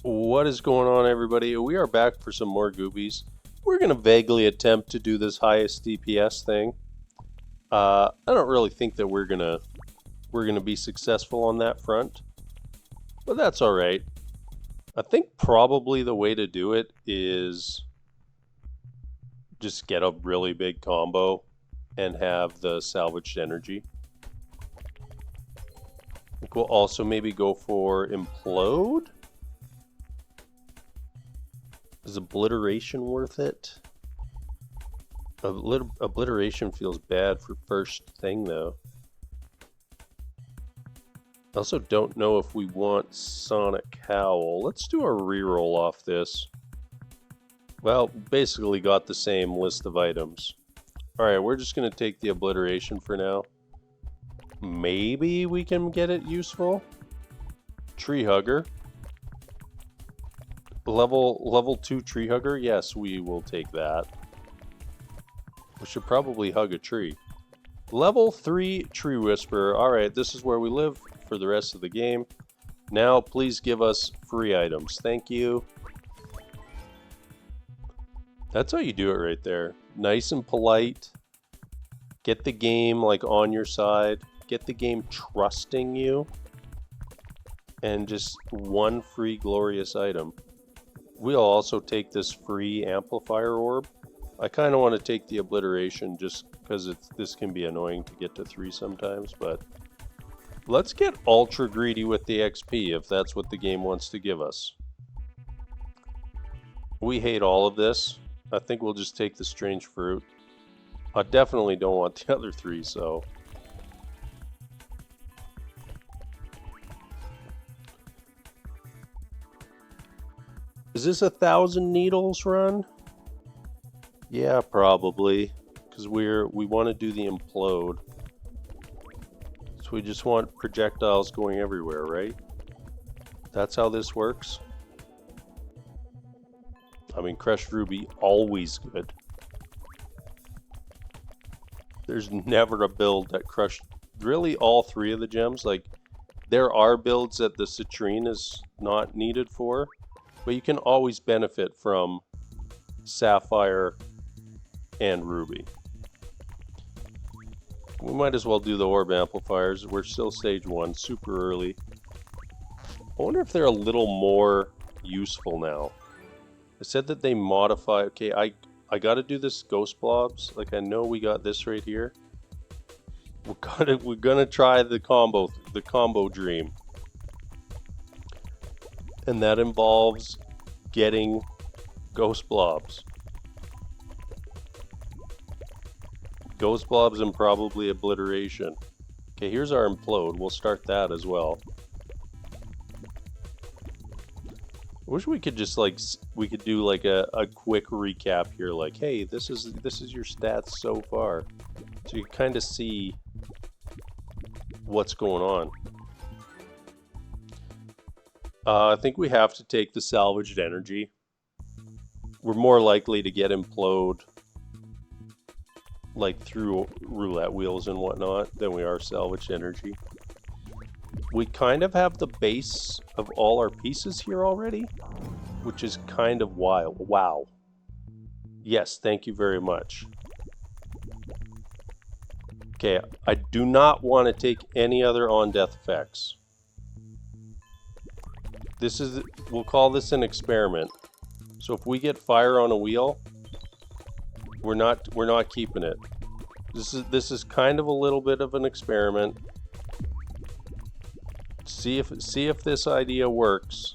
What is going on, everybody? We are back for some more Goobies. We're going to vaguely attempt to do this highest DPS thing. I don't really think that we're gonna be successful on that front, but that's all right. I think probably the way to do it is just get a really big combo and have the salvaged energy. I think we'll also maybe go for Implode. Is obliteration worth it? Obliteration feels bad for first thing though. I also don't know if we want Sonic Howl. Let's do a reroll off this. Well, basically got the same list of items. Alright, we're just going to take the obliteration for now. Maybe we can get it useful. Tree Hugger. Level 2 Tree Hugger? Yes, we will take that. We should probably hug a tree. Level 3 Tree Whisperer. Alright, this is where we live for the rest of the game. Now, please give us free items. Thank you. That's how you do it right there. Nice and polite. Get the game like on your side. Get the game trusting you. And just one free glorious item. We'll also take this free amplifier orb. I kind of want to take the obliteration just because this can be annoying to get to 3 sometimes, but let's get ultra greedy with the XP if that's what the game wants to give us. We hate all of this. I think we'll just take the strange fruit. I definitely don't want the other 3, so... Is this 1,000 needles run? Yeah, probably. Because we want to do the implode. So we just want projectiles going everywhere, right? That's how this works. I mean, crushed ruby, always good. There's never a build that crushed really all 3 of the gems. Like, there are builds that the citrine is not needed for. But you can always benefit from sapphire and ruby. We might as well do the orb amplifiers. We're still stage 1, super early. I wonder if they're a little more useful now. I said that they modify... Okay, I gotta do this ghost blobs. Like, I know we got this right here. We're gonna try the combo dream. And that involves getting ghost blobs. Ghost blobs and probably obliteration. Okay, here's our implode. We'll start that as well. I wish we could just like we could do like a quick recap here. Like, hey, this is your stats so far, so you kind of see what's going on. I think we have to take the salvaged energy. We're more likely to get implode like through roulette wheels and whatnot than we are salvaged energy. We kind of have the base of all our pieces here already, which is kind of wild. Wow. Yes, thank you very much. Okay, I do not want to take any other on-death effects. This is, we'll call this an experiment. So if we get fire on a wheel, we're not keeping it. This is kind of a little bit of an experiment. See if this idea works.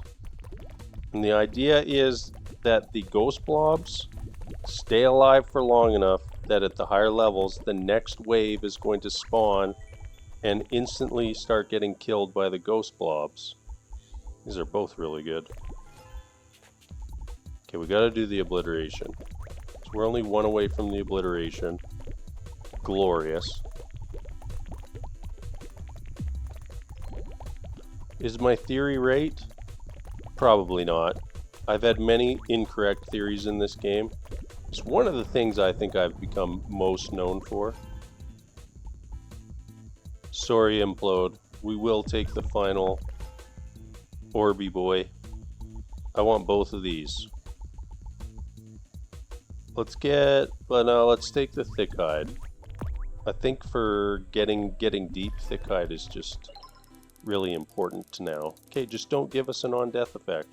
And the idea is that the ghost blobs stay alive for long enough that at the higher levels, the next wave is going to spawn and instantly start getting killed by the ghost blobs. These are both really good. Okay, we gotta do the obliteration. So we're only 1 away from the obliteration. Glorious. Is my theory right? Probably not. I've had many incorrect theories in this game. It's one of the things I think I've become most known for. Sorry, Implode. We will take the final Orby boy. I want both of these. Let's get, but no, let's take the thick hide. I think for getting deep, thick hide is just really important now. Okay, just don't give us an on-death effect.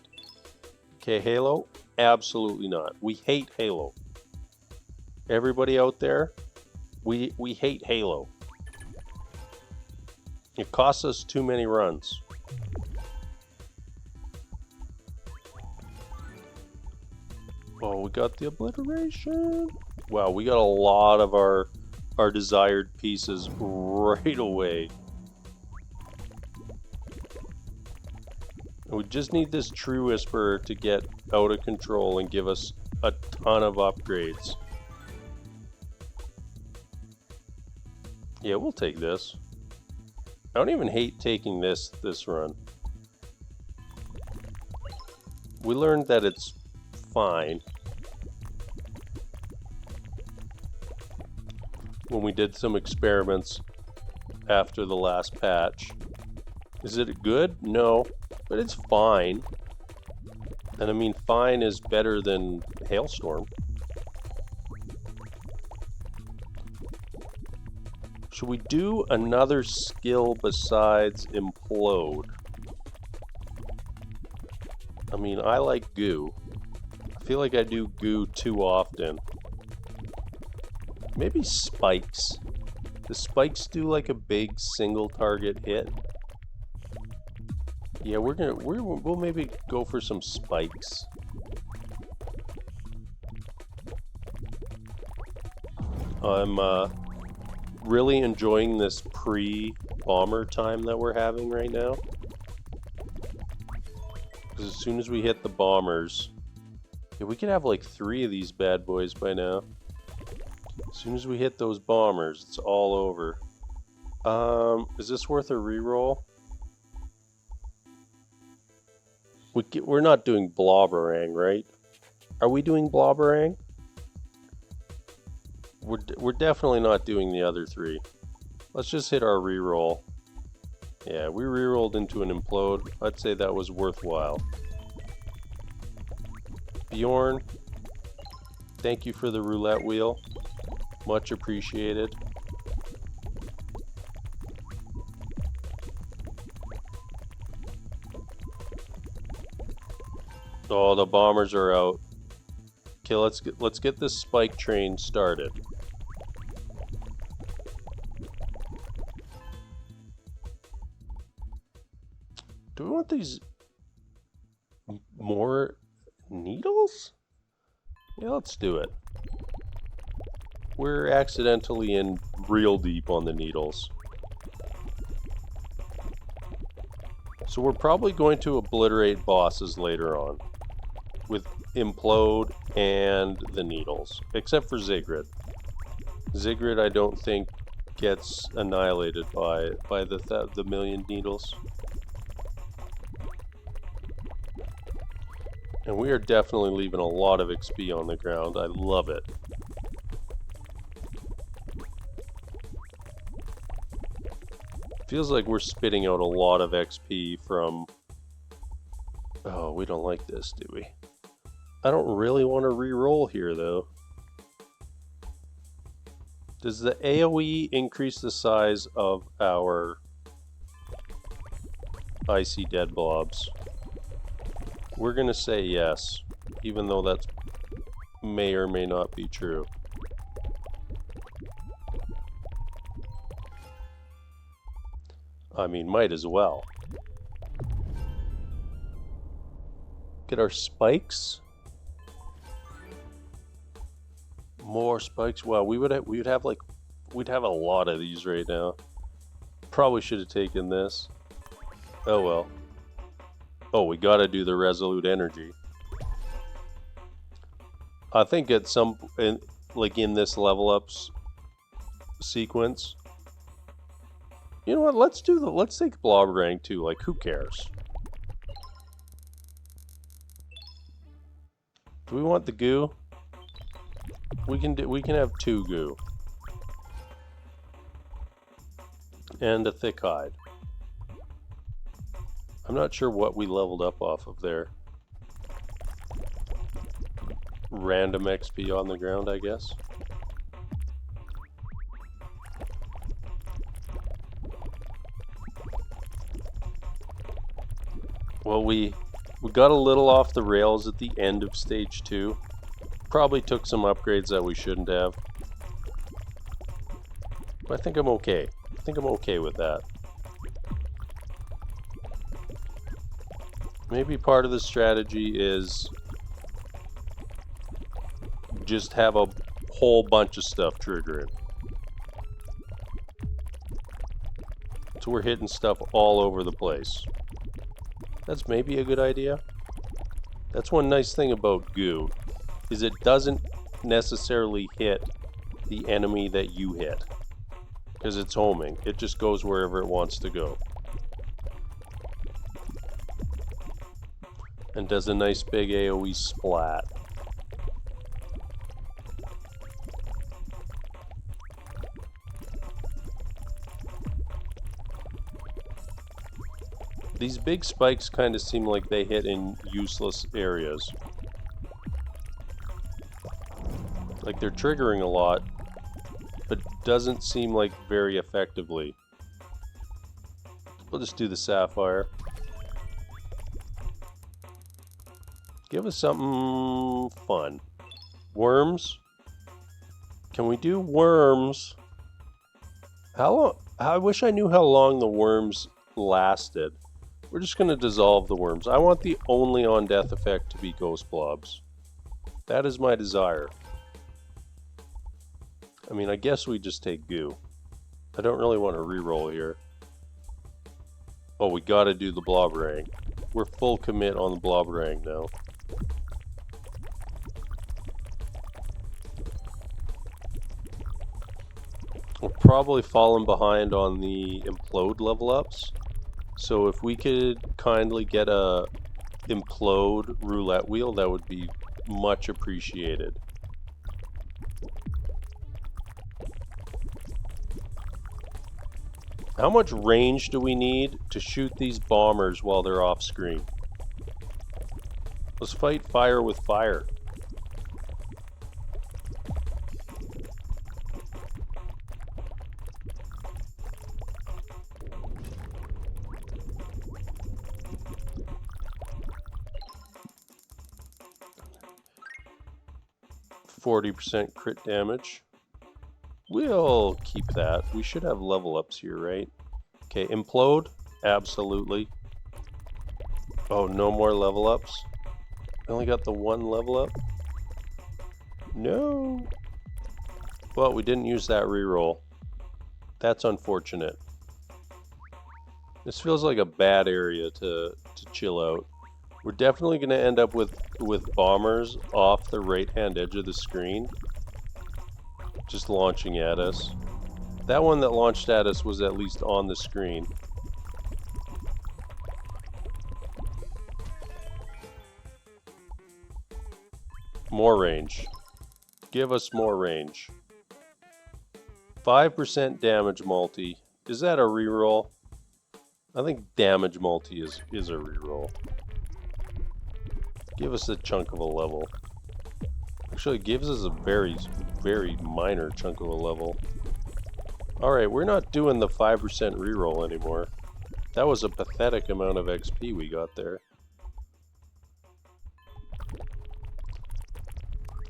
Okay, Halo? Absolutely not. We hate Halo. Everybody out there, we hate Halo. It costs us too many runs. Oh, we got the obliteration. Wow, we got a lot of our desired pieces right away. We just need this True Whisperer to get out of control and give us a ton of upgrades. Yeah, we'll take this. I don't even hate taking this run. We learned that it's fine when we did some experiments after the last patch. Is it good? No, but it's fine. And I mean, fine is better than Hailstorm. Should we do another skill besides Implode? I mean, I like Goo. I feel like I do Goo too often. Maybe Spikes. Does Spikes do like a big single target hit? Yeah, we'll maybe go for some Spikes. I'm really enjoying this pre-bomber time that we're having right now. Because as soon as we hit the bombers, yeah, we could have like 3 of these bad boys by now. As soon as we hit those bombers, it's all over. Is this worth a reroll? We're not doing Blobberang, right? Are we doing Blobberang? We're definitely not doing the other 3. Let's just hit our reroll. Yeah, we rerolled into an Implode. I'd say that was worthwhile. Bjorn, thank you for the roulette wheel. Much appreciated. Oh, the bombers are out. Okay, let's get this spike train started. Do we want these more needles? Yeah, let's do it. We're accidentally in real deep on the needles. So we're probably going to obliterate bosses later on with Implode and the needles, except for Ziggurat. Ziggurat I don't think gets annihilated by the million needles. And we are definitely leaving a lot of XP on the ground. I love it. Feels like we're spitting out a lot of XP from... Oh, we don't like this, do we? I don't really want to re-roll here, though. Does the AoE increase the size of our icy dead blobs? We're going to say yes, even though that may or may not be true. I mean, might as well. Get our spikes. More spikes. Wow, we'd have a lot of these right now. Probably should have taken this. Oh well. Oh, we gotta do the Resolute Energy. I think at in this level ups sequence. You know what? Let's take Blobberang too. Like, who cares? Do we want the goo? We can have 2 goo. And a thick hide. I'm not sure what we leveled up off of there. random XP on the ground, I guess. Well, we got a little off the rails at the end of stage 2. Probably took some upgrades that we shouldn't have. But I think I'm okay. I think I'm okay with that. Maybe part of the strategy is just have a whole bunch of stuff triggering. So we're hitting stuff all over the place. That's maybe a good idea. That's one nice thing about goo, is it doesn't necessarily hit the enemy that you hit. Because it's homing. It just goes wherever it wants to go. And does a nice big AoE splat. These big spikes kind of seem like they hit in useless areas. Like they're triggering a lot, but doesn't seem like very effectively. We'll just do the sapphire. Give us something fun. Worms? Can we do worms? How long? I wish I knew how long the worms lasted. We're just going to dissolve the worms. I want the only on death effect to be ghost blobs. That is my desire. I mean, I guess we just take goo. I don't really want to reroll here. Oh, we got to do the blobberang. We're full commit on the blobberang now. We're probably falling behind on the Implode level ups. So if we could kindly get a Implode roulette wheel, that would be much appreciated. How much range do we need to shoot these bombers while they're off screen? Let's fight fire with fire. %, crit damage. We'll keep that. We should have level ups here, right? Okay, Implode? Absolutely. Oh, no more level ups? I only got the one level up? No. Well, we didn't use that reroll. That's unfortunate. This feels like a bad area to chill out. We're definitely going to end up with bombers off the right-hand edge of the screen. Just launching at us. That one that launched at us was at least on the screen. More range. Give us more range. 5% damage multi. Is that a reroll? I think damage multi is a reroll. Give us a chunk of a level. Actually, it gives us a very, very minor chunk of a level. Alright, we're not doing the 5% reroll anymore. That was a pathetic amount of XP we got there.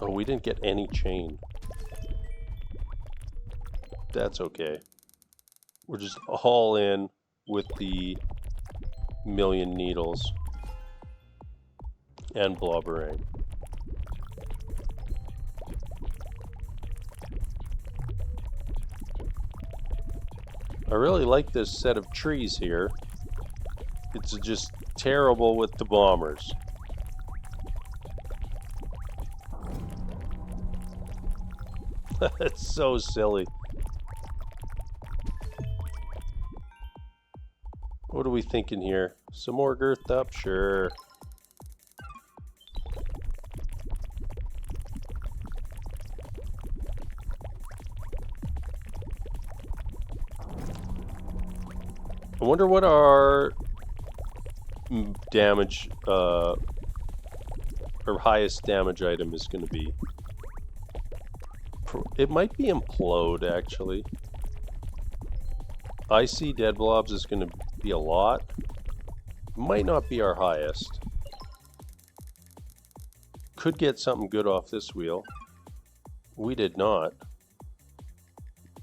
Oh, we didn't get any chain. That's okay. We're just all in with the million needles. And blobberang. I really like this set of trees here. It's just terrible with the bombers. It's so silly. What are we thinking here? Some more girthed up? Sure. I wonder what our damage, our or highest damage item is going to be. It might be Implode, actually. Icy Dead Blobs is going to be a lot. Might not be our highest. Could get something good off this wheel. We did not.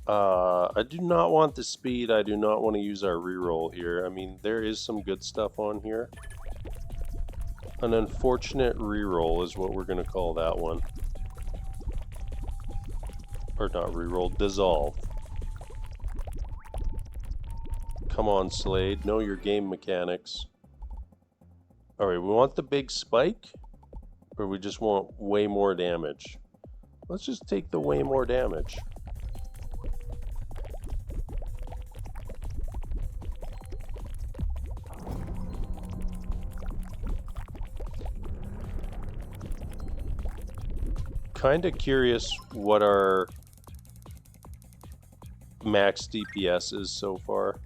I do not want the speed. I do not want to use our reroll here. I mean, there is some good stuff on here. An unfortunate reroll is what we're going to call that one. Or not reroll, dissolve. Come on, Slade. Know your game mechanics. Alright, we want the big spike? Or we just want way more damage? Let's just take the way more damage. Kinda curious what our max DPS is so far.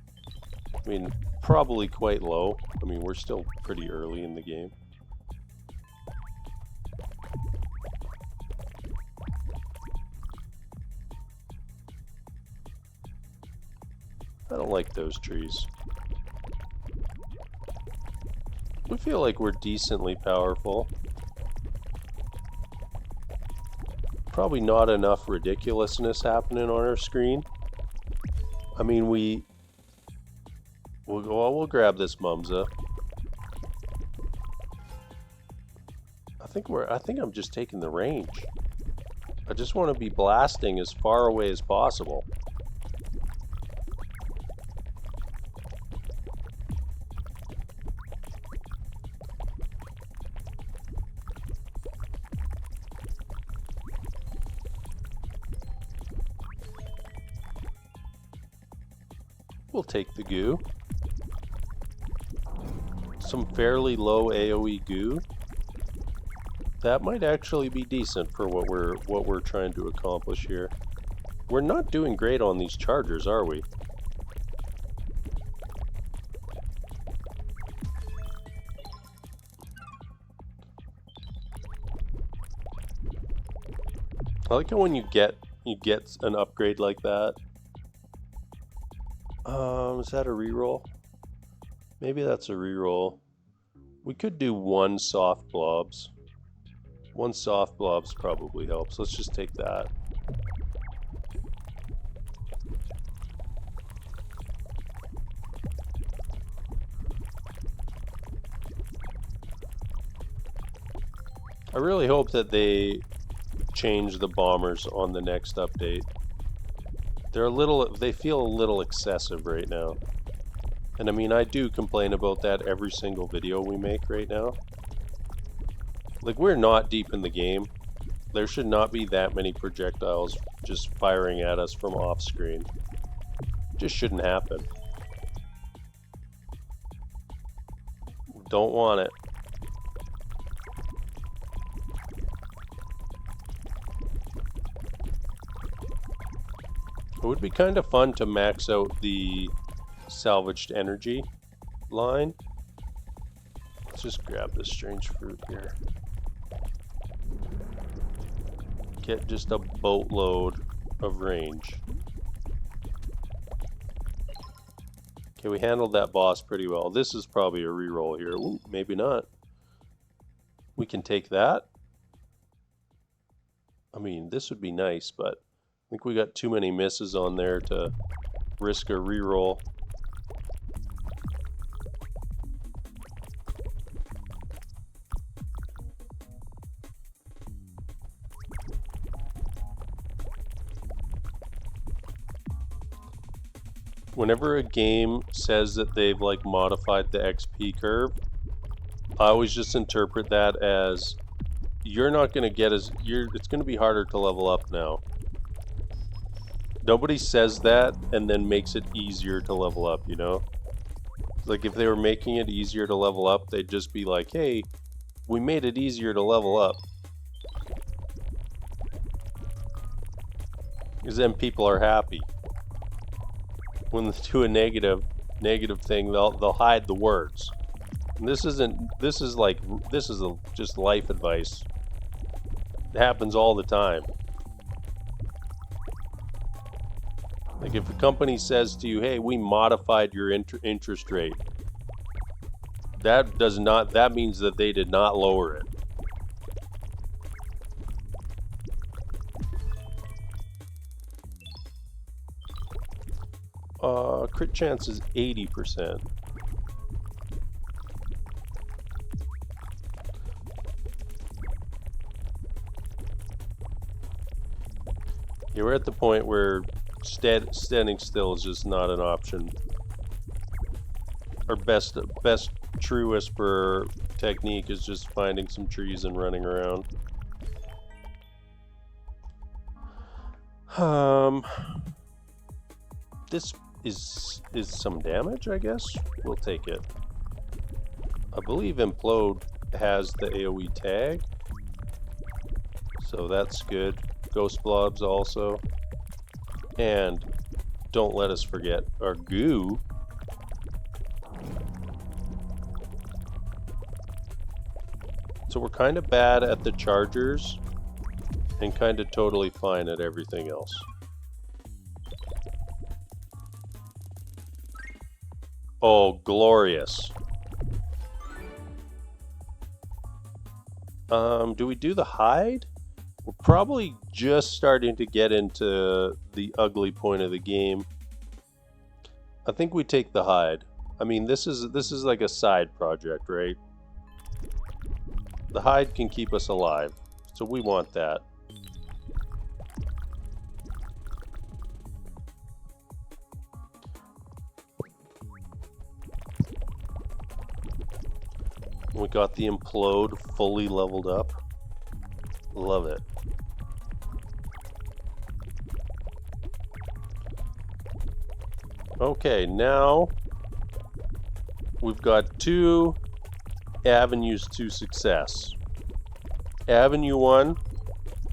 I mean, probably quite low. I mean, we're still pretty early in the game. I don't like those trees. We feel like we're decently powerful. Probably not enough ridiculousness happening on our screen. I mean, we'll grab this Mumza. I think I'm just taking the range. I just want to be blasting as far away as possible. We'll take the goo. Some fairly low AoE goo. That might actually be decent for what we're trying to accomplish here. We're not doing great on these chargers, are we? I like it when you get an upgrade like that. Is that a reroll? Maybe that's a reroll. We could do one soft blobs. One soft blobs probably helps. Let's just take that. I really hope that they change the bombers on the next update. They feel a little excessive right now. And I mean, I do complain about that every single video we make right now. Like, we're not deep in the game. There should not be that many projectiles just firing at us from off screen. Just shouldn't happen. Don't want it. It would be kind of fun to max out the Salvaged Energy line. Let's just grab this strange fruit here. Get just a boatload of range. Okay, we handled that boss pretty well. This is probably a reroll here. Ooh, maybe not. We can take that. I mean, this would be nice, but I think we got too many misses on there to risk a reroll. Whenever a game says that they've like modified the XP curve, I always just interpret that as you're not going to get it's going to be harder to level up now. Nobody says that and then makes it easier to level up, you know? Like, if they were making it easier to level up, they'd just be like, hey, we made it easier to level up. Because then people are happy. When they do a negative thing, they'll hide the words. And this isn't, this is like, this is just life advice. It happens all the time. Like if a company says to you, hey, we modified your interest rate, that means that they did not lower it. Crit chance is 80%. You're at the point where standing still is just not an option. Our best true whisperer technique is just finding some trees and running around. This is some damage, I guess. We'll take it. I believe Implode has the AoE tag, so that's good. Ghost blobs also. And don't let us forget our goo. So we're kind of bad at the chargers and kind of totally fine at everything else. Oh, glorious. Do we do the hide? We're probably just starting to get into the ugly point of the game. I think we take the hide. I mean, this is like a side project, right? The hide can keep us alive, so we want that. We got the Implode fully leveled up. Love it. Okay, now we've got 2 avenues to success. Avenue 1,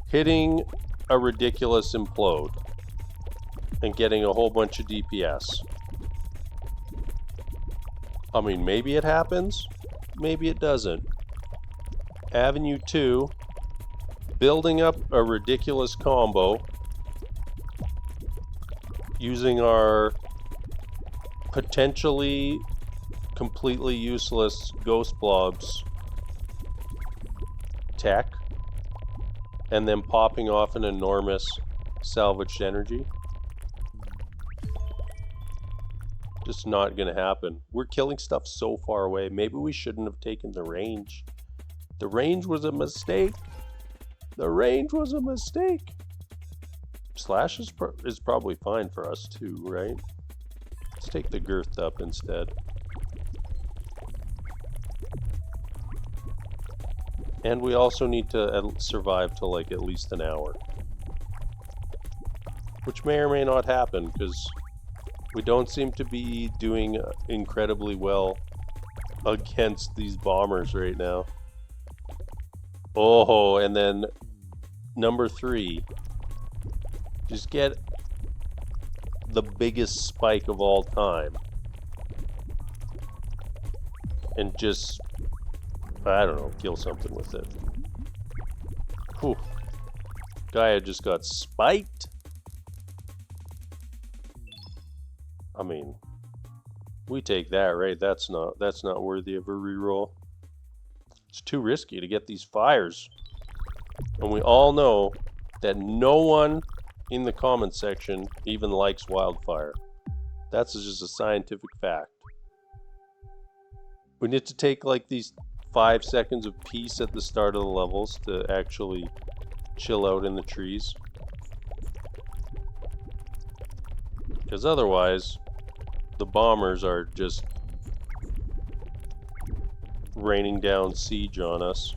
hitting a ridiculous Implode and getting a whole bunch of DPS. I mean, maybe it happens, maybe it doesn't. Avenue 2, building up a ridiculous combo using our potentially completely useless ghost blobs tech, and then popping off an enormous salvaged energy. Just not gonna happen. We're killing stuff so far away. Maybe we shouldn't have taken the range. The range was a mistake. The range was a mistake. Slash is probably fine for us too, right? Let's take the girth up instead. And we also need to survive till like at least an hour. Which may or may not happen, because we don't seem to be doing incredibly well against these bombers right now. Oh, and then number 3. Just get the biggest spike of all time. And just, I don't know, kill something with it. Whew. Gaia just got spiked. I mean, we take that, right? That's not worthy of a reroll. It's too risky to get these fires. And we all know that no one in the comments section even likes wildfire. That's just a scientific fact. We need to take like these 5 seconds of peace at the start of the levels to actually chill out in the trees. Because otherwise, the bombers are just raining down siege on us.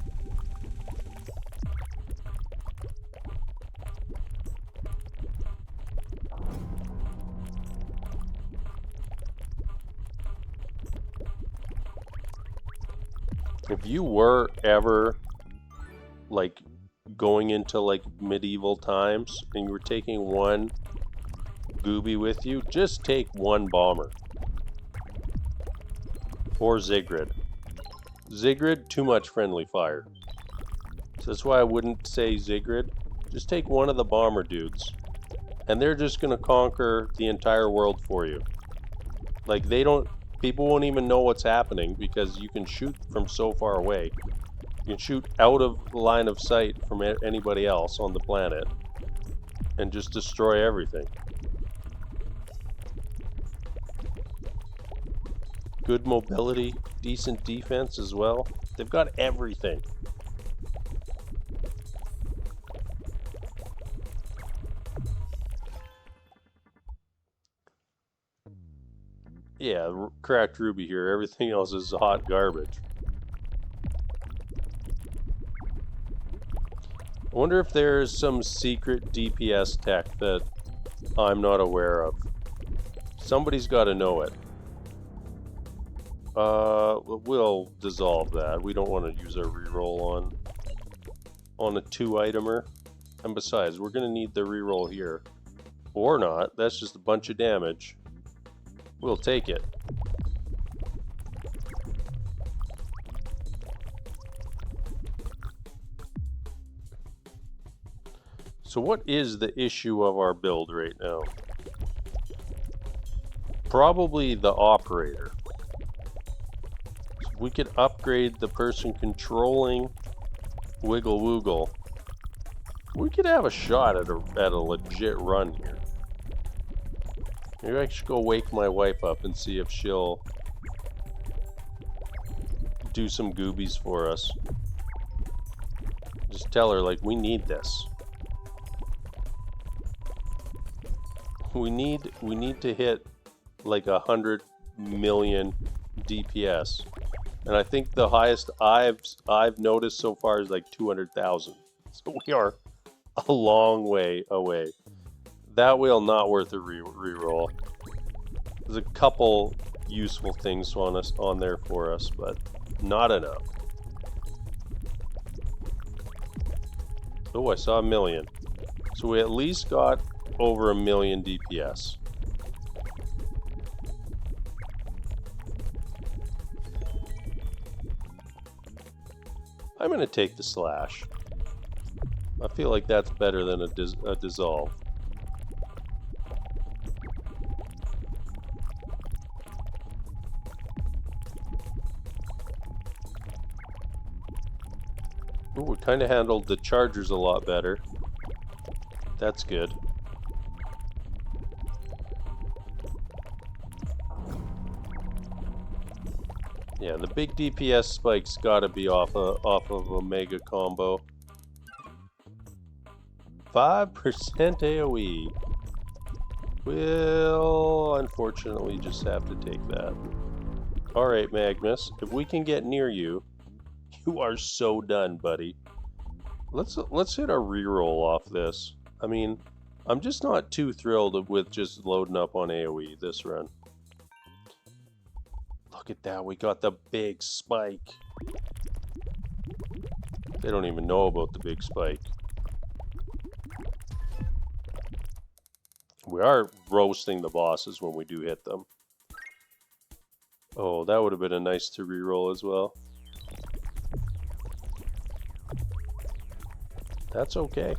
If you were ever like going into like medieval times and you were taking one Goobie with you, just take one bomber or Ziggurat. Ziggurat, too much friendly fire. So that's why I wouldn't say Ziggurat. Just take one of the bomber dudes. And they're just going to conquer the entire world for you. Like, they don't... People won't even know what's happening because you can shoot from so far away. You can shoot out of line of sight from anybody else on the planet. And just destroy everything. Good mobility, decent defense as well. They've got everything. Yeah, cracked ruby here. Everything else is hot garbage. I wonder if there's some secret DPS tech that I'm not aware of. Somebody's got to know it. We'll dissolve that. We don't want to use our reroll on a 2-itemer. And besides, we're going to need the reroll here. Or not. That's just a bunch of damage. We'll take it. So what is the issue of our build right now? Probably the operator. So we could upgrade the person controlling Wiggle Woogle. We could have a shot at a legit run here. Maybe I should go wake my wife up and see if she'll do some Goobies for us. Just tell her, like, we need this. We need to hit like 100 million DPS. And I think the highest I've noticed so far is like 200,000. So we are a long way away. That wheel not worth a reroll. There's a couple useful things on there for us, but not enough. Oh, I saw 1 million. So we at least got over 1 million DPS. I'm going to take the slash. I feel like that's better than a dissolve. Ooh, we kind of handled the chargers a lot better. That's good. Yeah, the big DPS spike's got to be off of a mega combo. 5% AoE. We'll unfortunately just have to take that. Alright, Magnus, if we can get near you, you are so done, buddy. Let's hit a reroll off this. I mean, I'm just not too thrilled with just loading up on AoE this run. Look at that, we got the big spike. They don't even know about the big spike. We are roasting the bosses when we do hit them. Oh, that would have been a nice to reroll as well. That's okay.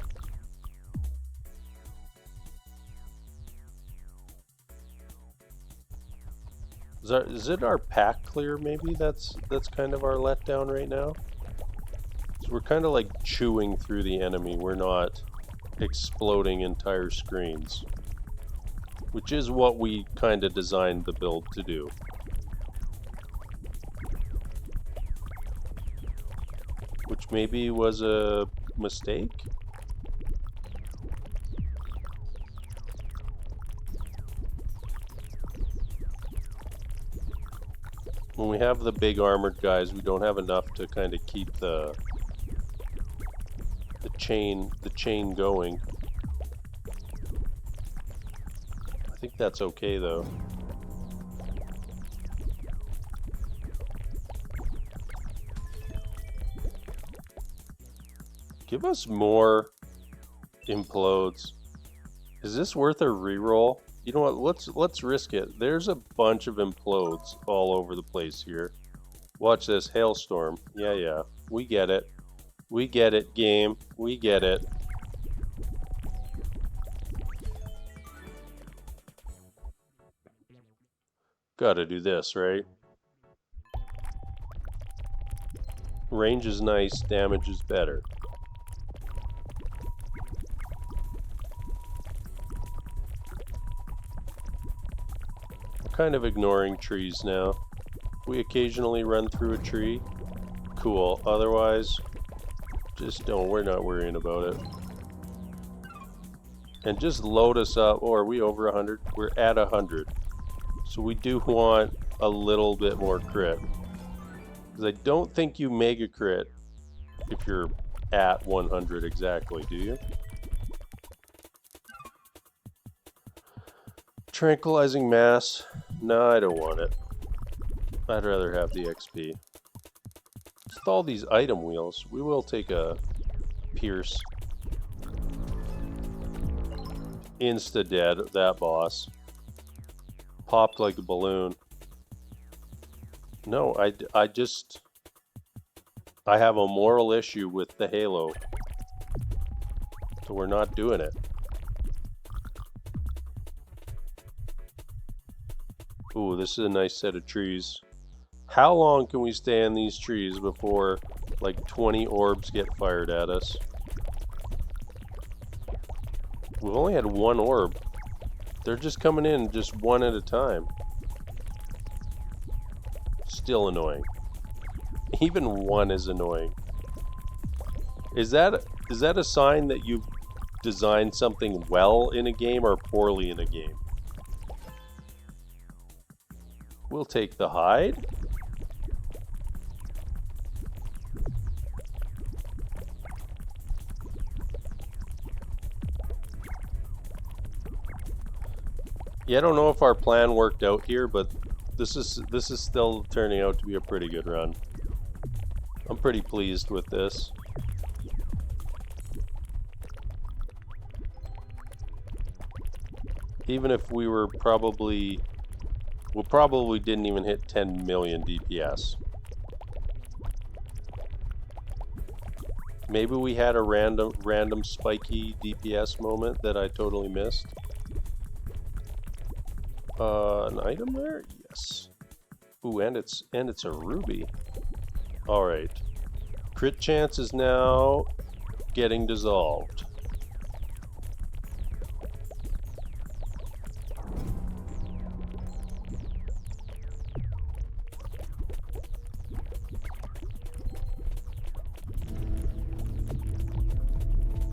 Is it our pack clear maybe? That's kind of our letdown right now. So we're kind of like chewing through the enemy. We're not exploding entire screens. Which is what we kind of designed the build to do. Which maybe was a mistake? When we have the big armored guys, we don't have enough to kind of keep the chain going. I think that's okay though. Give us more implodes. Is this worth a reroll? You know what? Let's risk it. There's a bunch of implodes all over the place here. Watch this hailstorm. Yeah, yeah. We get it. We get it, game. We get it. Gotta do this, right? Range is nice, damage is better. We're kind of ignoring trees now. We occasionally run through a tree. Cool. Otherwise, just don't. We're not worrying about it. And just load us up. Oh, are we over 100? We're at 100. So we do want a little bit more crit. Because I don't think you mega crit if you're at 100 exactly, do you? Tranquilizing mass. No, I don't want it. I'd rather have the XP. With all these item wheels, we will take a Pierce. Insta-dead, that boss. Popped like a balloon. No, I just... I have a moral issue with the Halo. So we're not doing it. Ooh, this is a nice set of trees. How long can we stay in these trees before like 20 orbs get fired at us? We've only had one orb. They're just coming in just one at a time. Still annoying. Even one is annoying. Is that a sign that you've designed something well in a game or poorly in a game? We'll take the hide. Yeah, I don't know if our plan worked out here, but this is still turning out to be a pretty good run. I'm pretty pleased with this. Even if we were probably... We probably didn't even hit 10 million DPS. Maybe we had a random spiky DPS moment that I totally missed. An item there? Yes. Ooh, and it's a ruby. Alright. Crit chance is now getting dissolved.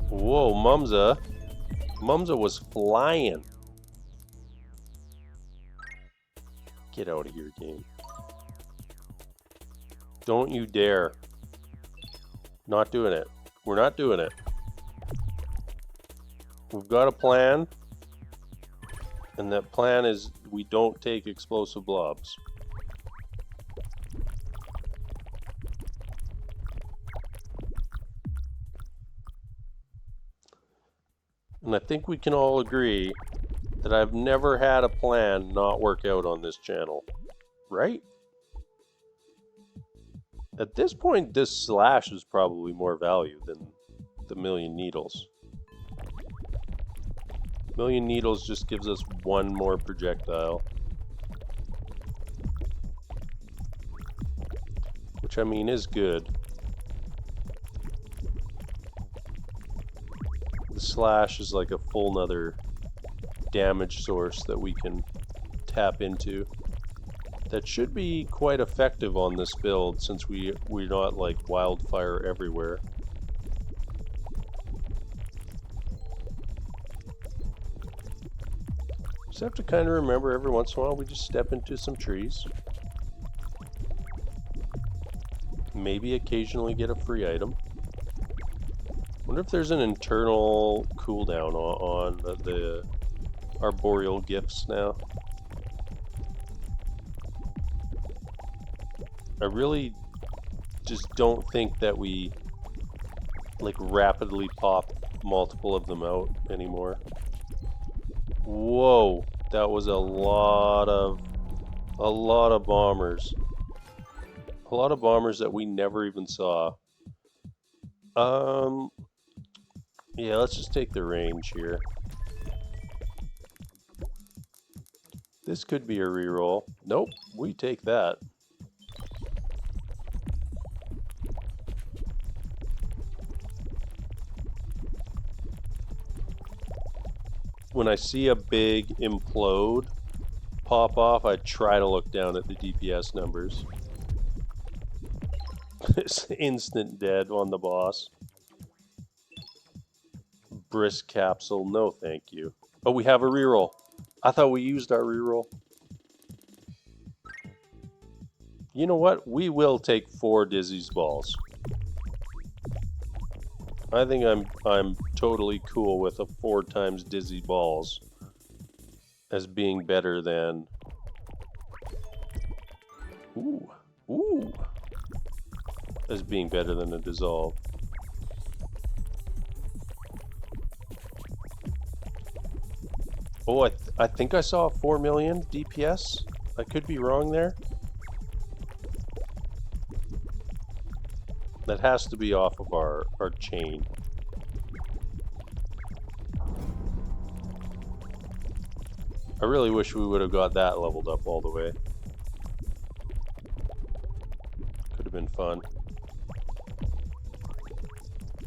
Whoa, Mumza. Mumza was flying. Get out of here, game. Don't you dare. Not doing it. We're not doing it. We've got a plan. And that plan is we don't take explosive blobs. And I think we can all agree that I've never had a plan not work out on this channel. Right? At this point, this slash is probably more value than the million needles. Million needles just gives us one more projectile. Which I mean is good. The slash is like a full nother damage source that we can tap into. That should be quite effective on this build since we're not like wildfire everywhere. Just have to kind of remember every once in a while we just step into some trees. Maybe occasionally get a free item. Wonder if there's an internal cooldown on the arboreal gifts now. I really just don't think that we like rapidly pop multiple of them out anymore. Whoa, that was a lot of bombers. A lot of bombers that we never even saw. Yeah, let's just take the range here. This could be a reroll. Nope, we take that. When I see a big implode pop off, I try to look down at the DPS numbers. It's instant dead on the boss. Brisk capsule, no thank you. Oh, we have a reroll. I thought we used our reroll. You know what? We will take 4 Dizzy's balls. I think I'm totally cool with a 4 times Dizzy balls as being better than. Ooh. As being better than a dissolve. Oh, I think I saw 4 million DPS. I could be wrong there. That has to be off of our chain. I really wish we would have got that leveled up all the way. Could have been fun.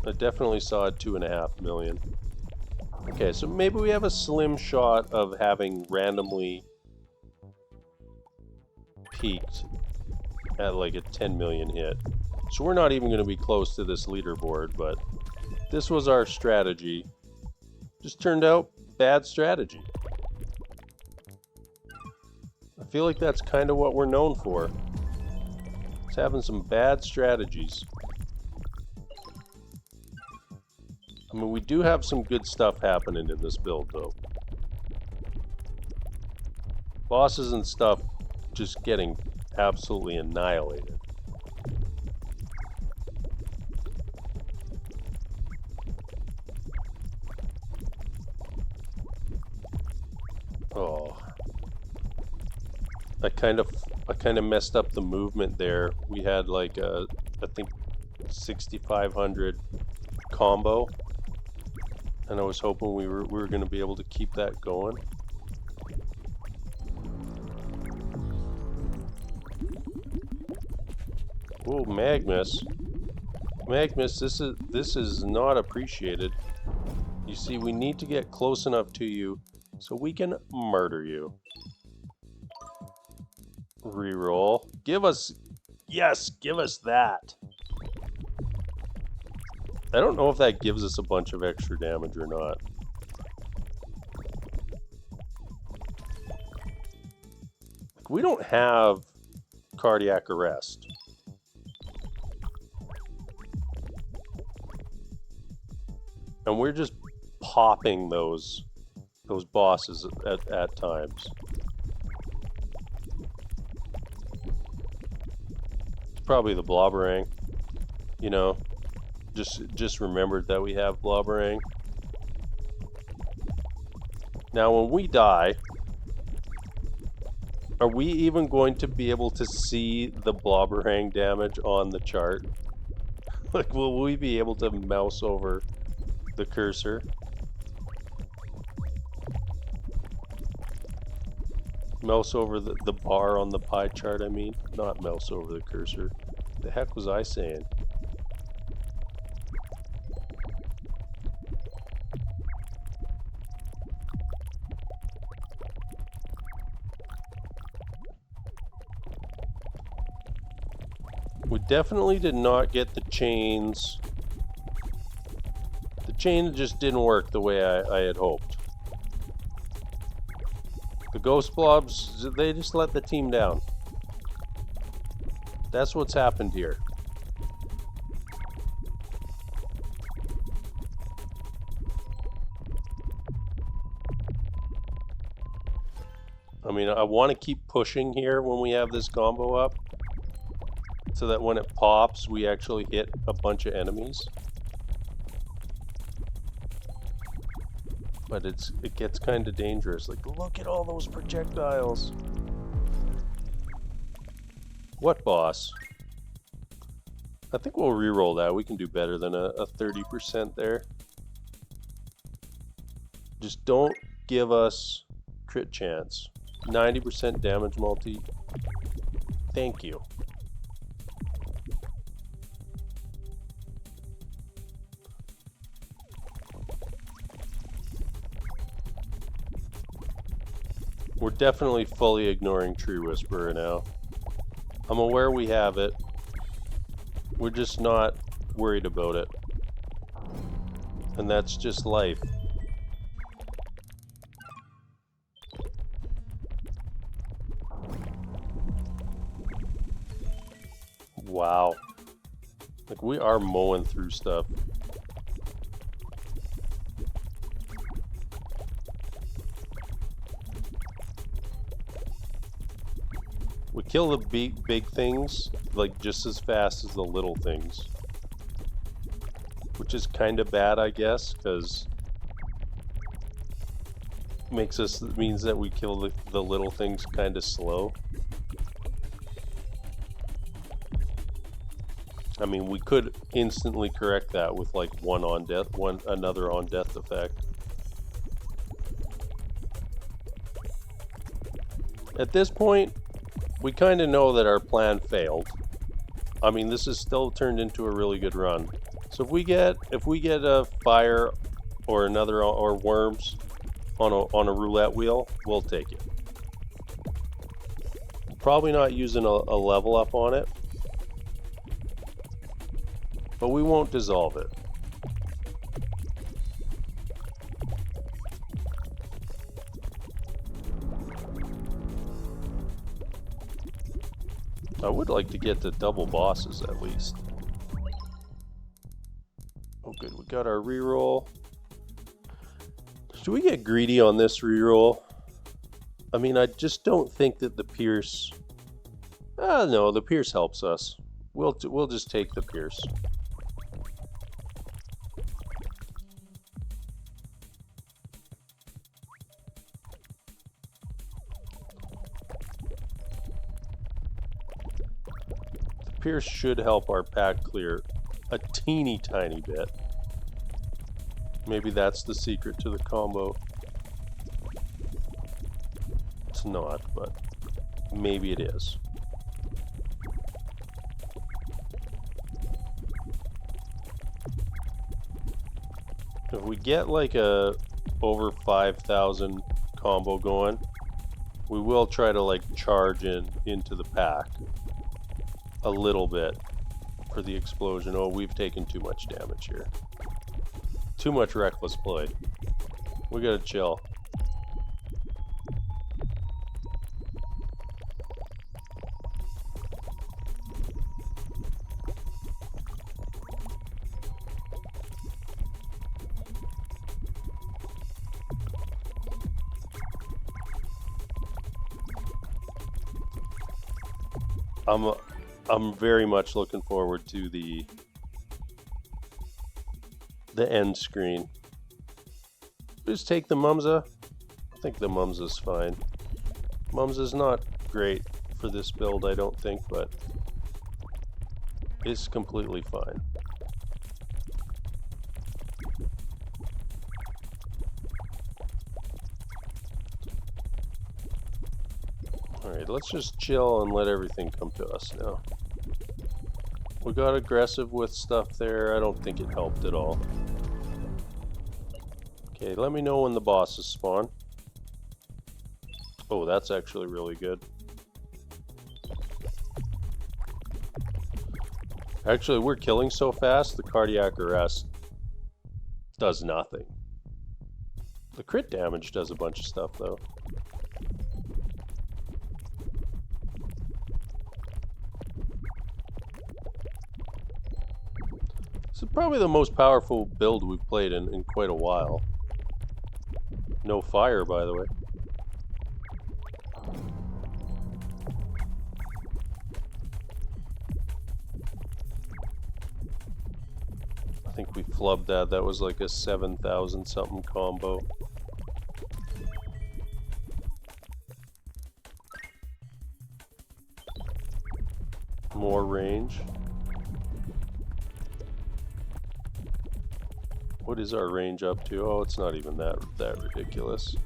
I definitely saw 2.5 million. Okay, so maybe we have a slim shot of having randomly peaked at like a 10 million hit. So we're not even going to be close to this leaderboard, but this was our strategy. Just turned out bad strategy. I feel like that's kind of what we're known for. It's having some bad strategies. I mean, we do have some good stuff happening in this build, though. Bosses and stuff just getting absolutely annihilated. Oh. I kind of messed up the movement there. We had like a, I think 6,500 combo. And I was hoping we were going to be able to keep that going. Whoa, Magnus. Magnus, this is not appreciated. You see, we need to get close enough to you so we can murder you. Reroll. Give us... Yes, give us that. I don't know if that gives us a bunch of extra damage or not. We don't have cardiac arrest. And we're just popping those bosses at times. It's probably the blobberang, you know. Just remembered that we have blobberang. Now when we die, are we even going to be able to see the blobberang damage on the chart? Like, will we be able to mouse over the cursor? Mouse over the bar on the pie chart, I mean. Not mouse over the cursor. The heck was I saying? We definitely did not get the chains. The chain just didn't work the way I had hoped. The ghost blobs, they just let the team down. That's what's happened here. I mean, I want to keep pushing here when we have this combo up, so that when it pops, we actually hit a bunch of enemies. But it gets kind of dangerous. Like, look at all those projectiles. What boss? I think we'll re-roll that. We can do better than a 30% there. Just don't give us crit chance. 90% damage multi. Thank you. We're definitely fully ignoring Tree Whisperer now. I'm aware we have it. We're just not worried about it. And that's just life. Wow. Like, we are mowing through stuff. We kill the big things, like, just as fast as the little things. Which is kind of bad, I guess, because means that we kill the little things kind of slow. I mean, we could instantly correct that with like another on death effect. At this point, we kind of know that our plan failed. I mean, this is still turned into a really good run. So if we get a fire or or worms on a roulette wheel, we'll take it. Probably not using a level up on it. But we won't dissolve it. I would like to get to double bosses at least. Oh good, we got our reroll. Should we get greedy on this reroll? I mean, I just don't think that the Pierce... no, the Pierce helps us. We'll just take the Pierce. Pierce should help our pack clear a teeny tiny bit. Maybe that's the secret to the combo. It's not, but maybe it is. If we get like a over 5,000 combo going, we will try to like charge into the pack a little bit for the explosion. Oh, we've taken too much damage here. Too much reckless play. We gotta chill. I'm very much looking forward to the end screen. Just take the Mumsa. I think the Mumsa's fine. Mumsa's not great for this build, I don't think, but it's completely fine. Alright, let's just chill and let everything come to us now. We got aggressive with stuff there. I don't think it helped at all. Okay, let me know when the bosses spawn. Oh, that's actually really good. Actually, we're killing so fast, the cardiac arrest does nothing. The crit damage does a bunch of stuff, though. This is probably the most powerful build we've played in quite a while. No fire, by the way. I think we flubbed that. That was like a 7,000 something combo. More range. What is our range up to? Oh, it's not even that ridiculous.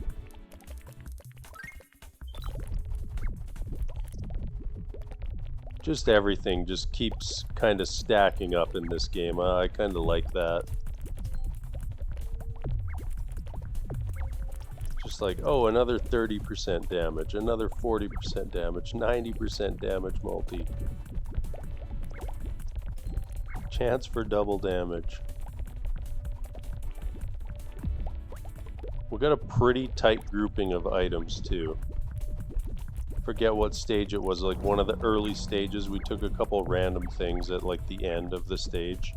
Just everything just keeps kind of stacking up in this game. I kind of like that. Just like, oh, another 30% damage, another 40% damage, 90% damage multi. Chance for double damage. We got a pretty tight grouping of items too. Forget what stage it was, like one of the early stages we took a couple random things at like the end of the stage,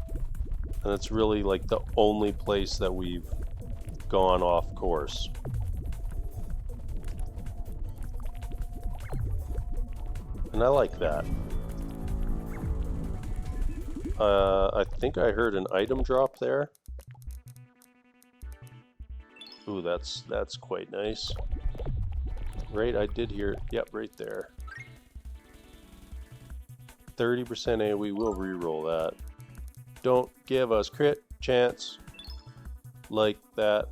and it's really like the only place that we've gone off course. And I like that. I think I heard an item drop there. Ooh, that's quite nice. Right, I did hear it. Yep, right there. 30% AoE, we'll re-roll that. Don't give us crit chance like that.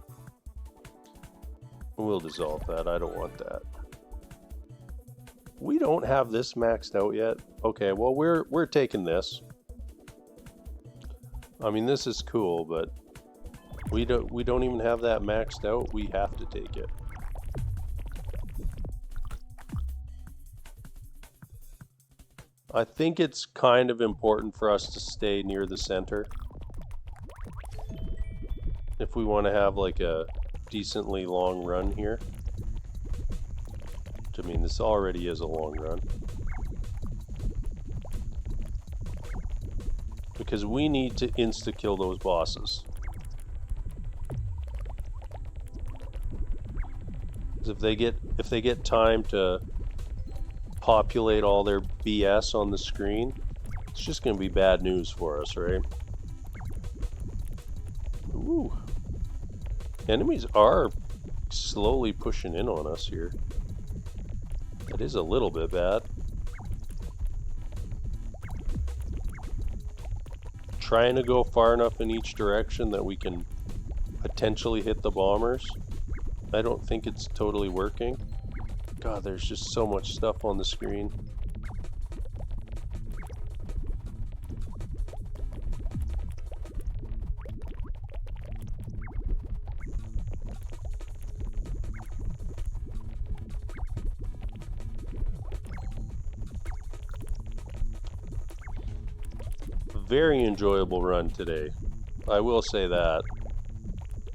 We'll dissolve that. I don't want that. We don't have this maxed out yet. Okay, well we're taking this. I mean, this is cool, but we don't even have that maxed out. We have to take it. I think it's kind of important for us to stay near the center if we want to have like a decently long run here. Which, I mean, this already is a long run. Because we need to insta-kill those bosses. If they get time to populate all their BS on the screen, it's just going to be bad news for us, right? Ooh. Enemies are slowly pushing in on us here. That is a little bit bad. Trying to go far enough in each direction that we can potentially hit the bombers. I don't think it's totally working. God, there's just so much stuff on the screen. Very enjoyable run today. I will say that.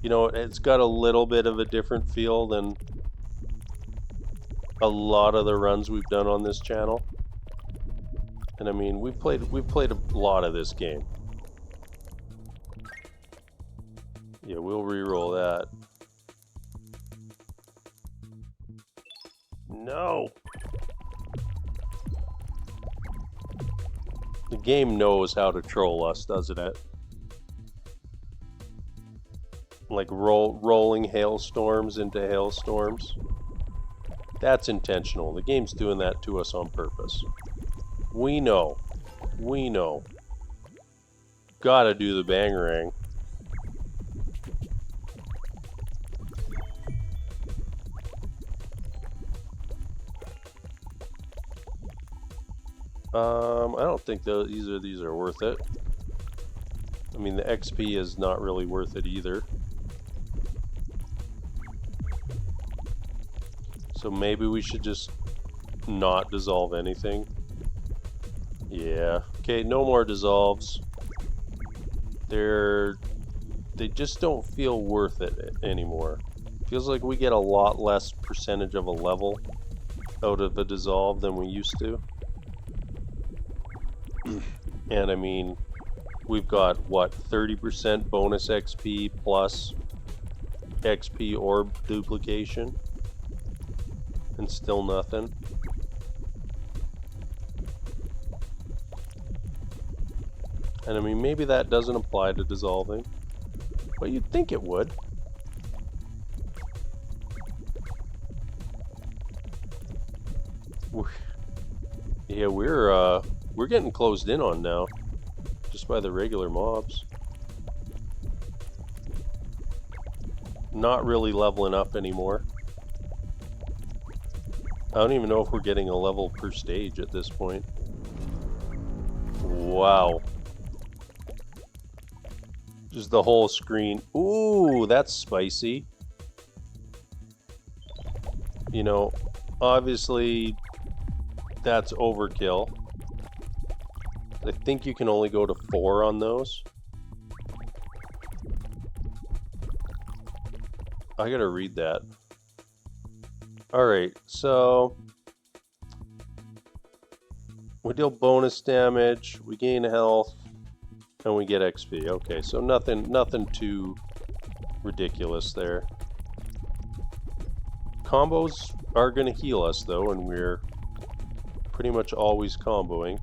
You know, it's got a little bit of a different feel than a lot of the runs we've done on this channel. And I mean, we've played a lot of this game. Yeah, we'll re-roll that. No! The game knows how to troll us, doesn't it? Like rolling hailstorms into hailstorms. That's intentional. The game's doing that to us on purpose. We know. We know. Gotta do the bangarang. I don't think these are worth it. I mean, the XP is not really worth it either. So maybe we should just not dissolve anything. Yeah. Okay, no more dissolves. They just don't feel worth it anymore. Feels like we get a lot less percentage of a level out of a dissolve than we used to. And I mean, we've got, what, 30% bonus XP plus XP orb duplication? And still nothing. And I mean, maybe that doesn't apply to dissolving, but you'd think it would. Yeah, we're getting closed in on now, just by the regular mobs. Not really leveling up anymore. I don't even know if we're getting a level per stage at this point. Wow. Just the whole screen. Ooh, that's spicy. You know, obviously that's overkill. I think you can only go to 4 on those. I gotta read that. Alright, so we deal bonus damage, we gain health, and we get XP. Okay, so nothing too ridiculous there. Combos are gonna heal us though, and we're pretty much always comboing.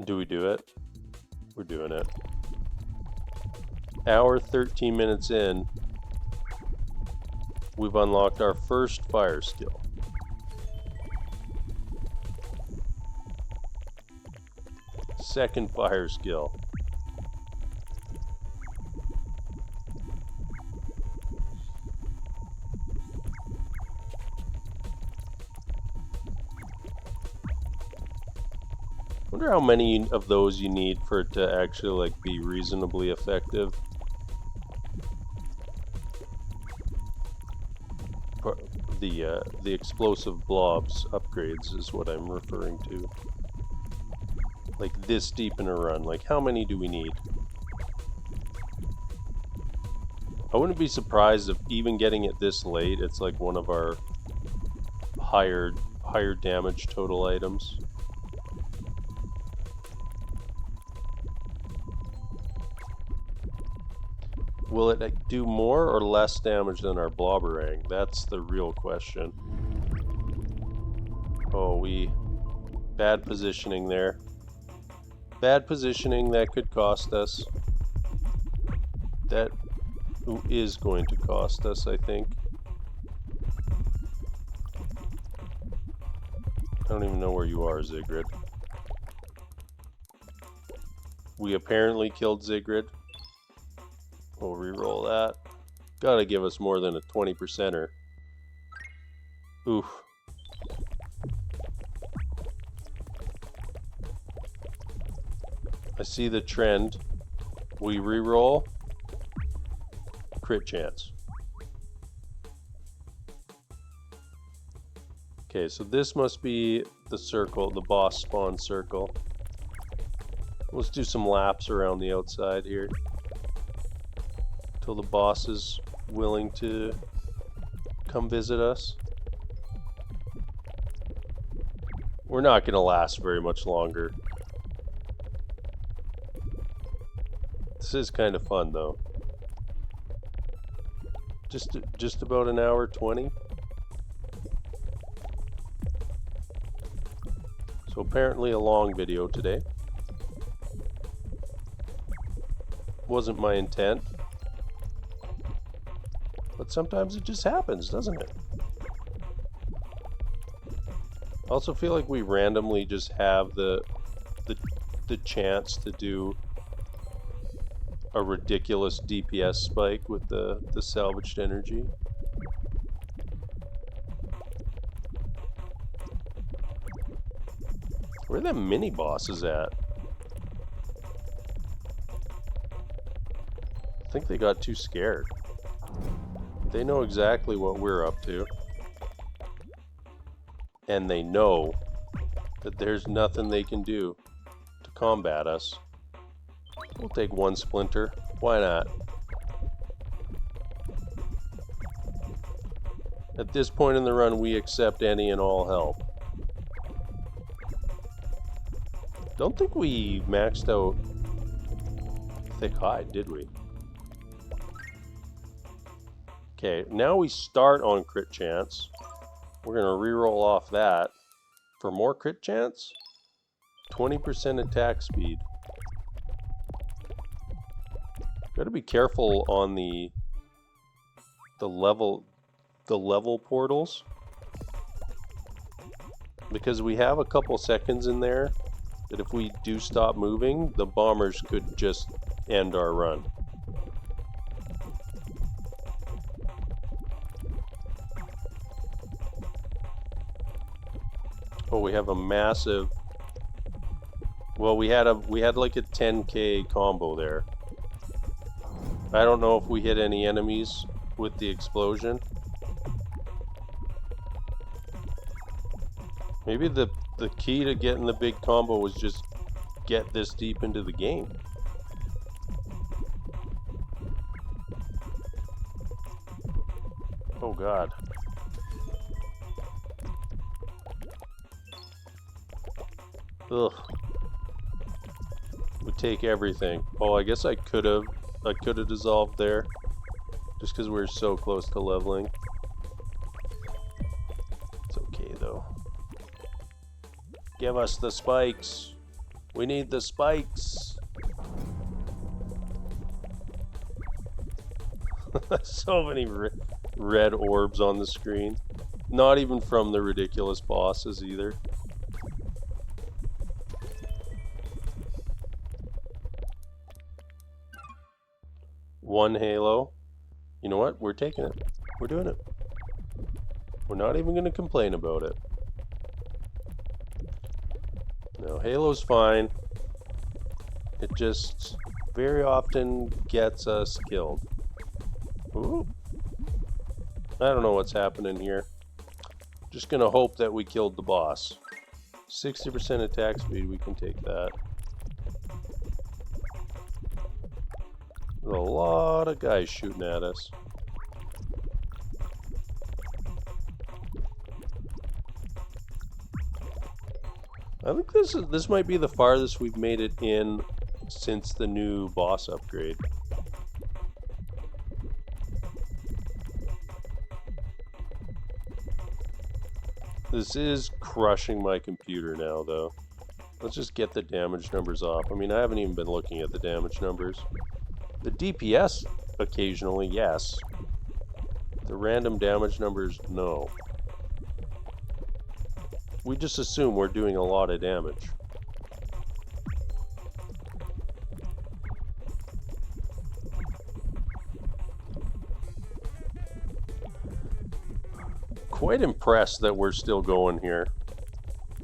Do we do it? We're doing it. Hour 13 minutes in, we've unlocked our first fire skill. Second fire skill. Wonder how many of those you need for it to actually like be reasonably effective. The explosive blobs upgrades is what I'm referring to. Like this deep in a run, like how many do we need? I wouldn't be surprised if even getting it this late, it's like one of our higher damage total items. Will it do more or less damage than our blobberang? That's the real question. Oh, bad positioning there. Bad positioning that could cost us. That is going to cost us, I think. I don't even know where you are, Zigrid. We apparently killed Zigrid. We'll re-roll that. Gotta give us more than a 20%er. Oof. I see the trend. We re-roll. Crit chance. Okay, so this must be the circle, the boss spawn circle. Let's do some laps around the outside here. Till the boss is willing to come visit us. We're not going to last very much longer. This is kind of fun though. Just about an hour 20. So apparently a long video today. Wasn't my intent. But sometimes it just happens, doesn't it? I also feel like we randomly just have the chance to do a ridiculous DPS spike with the salvaged energy. Where are the mini bosses at? I think they got too scared. They know exactly what we're up to. And they know that there's nothing they can do to combat us. We'll take one splinter. Why not? At this point in the run, we accept any and all help. Don't think we maxed out thick hide, did we? Okay, now we start on crit chance. We're going to re-roll off that. For more crit chance, 20% attack speed. Got to be careful on the level portals. Because we have a couple seconds in there that if we do stop moving, the bombers could just end our run. Oh, we have a massive... Well, we had like a 10k combo there. I don't know if we hit any enemies with the explosion. Maybe the key to getting the big combo was just get this deep into the game. Oh God. Ugh. Would take everything. Oh, I guess I could have dissolved there. Just because we're so close to leveling. It's okay though. Give us the spikes. We need the spikes. So many red orbs on the screen. Not even from the ridiculous bosses either. One halo. You know what? We're taking it. We're doing it. We're not even going to complain about it. No, Halo's fine. It just very often gets us killed. Ooh. I don't know what's happening here. Just gonna hope that we killed the boss. 60% attack speed, we can take that. There's a lot of guys shooting at us. I think this might be the farthest we've made it in since the new boss upgrade. This is crushing my computer now, though. Let's just get the damage numbers off. I mean, I haven't even been looking at the damage numbers. The DPS, occasionally, yes. The random damage numbers, no. We just assume we're doing a lot of damage. Quite impressed that we're still going here.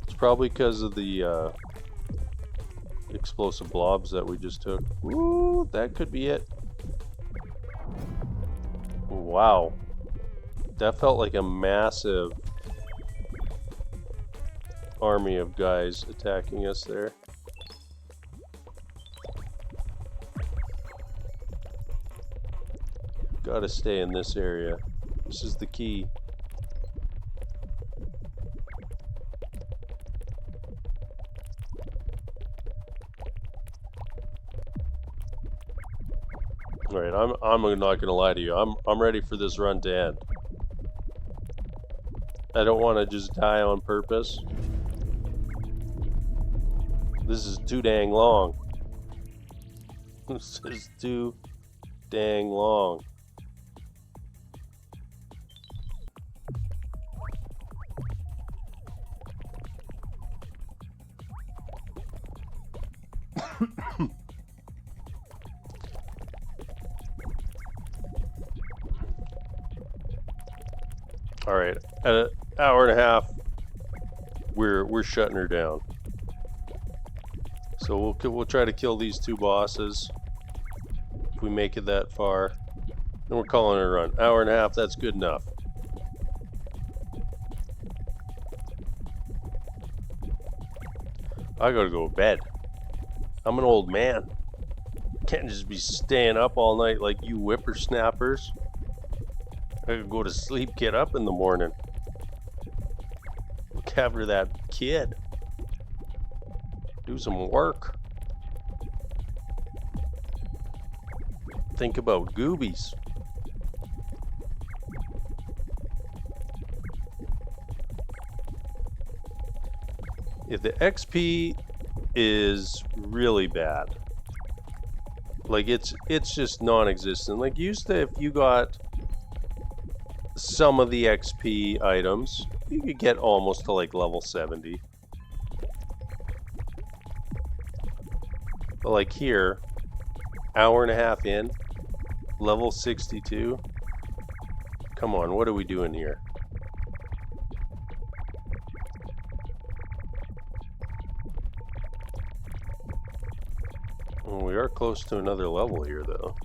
It's probably because of the explosive blobs that we just took. Ooh, that could be it. Wow. That felt like a massive army of guys attacking us there. Gotta stay in this area. This is the key. Alright, I'm not gonna lie to you. I'm ready for this run to end. I don't want to just die on purpose. This is too dang long. This is too dang long. All right, at an hour and a half, we're shutting her down. So we'll try to kill these two bosses if we make it that far. Then we're calling it a run. Hour and a half, that's good enough. I gotta go to bed. I'm an old man. Can't just be staying up all night like you whippersnappers. I could go to sleep, get up in the morning. Look after that kid. Do some work. Think about Goobies. If the XP is really bad, like it's just non-existent. Like used to, if you got some of the XP items. You could get almost to like level 70. But like here, hour and a half in, level 62. Come on, what are we doing here? Well, we are close to another level here, though.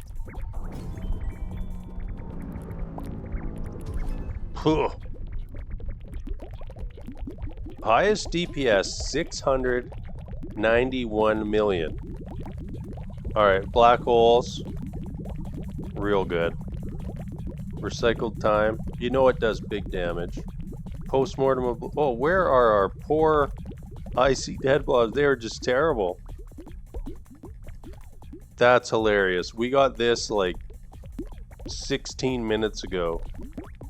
Phew. Highest DPS, 691 million. Alright, black holes. Real good. Recycled time. You know it does big damage. Postmortem of... Oh, where are our poor icy dead blobs? They are just terrible. That's hilarious. We got this like 16 minutes ago.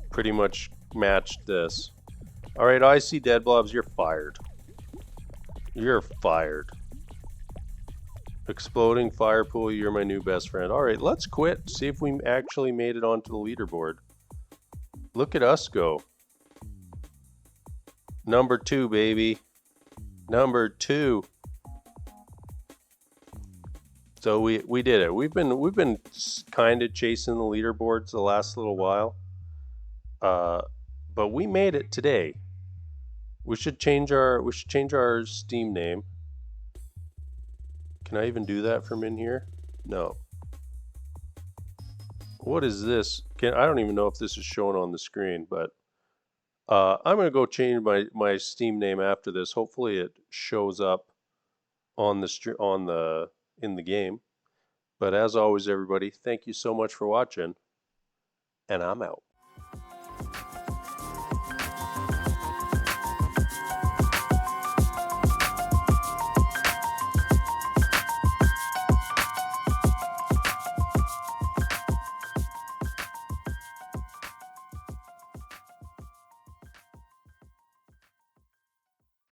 Pretty much matched this. Alright, icy dead blobs, you're fired. You're fired. Exploding fire pool, you're my new best friend. Alright, let's quit. See if we actually made it onto the leaderboard. Look at us go. Number 2, baby. Number 2. So we did it. We've been kind of chasing the leaderboards the last little while. But we made it today. We should change our Steam name. Can I even do that from in here? No. What is this? I don't even know if this is shown on the screen, but I'm gonna go change my Steam name after this. Hopefully it shows up on the in the game. But as always, everybody, thank you so much for watching, and I'm out.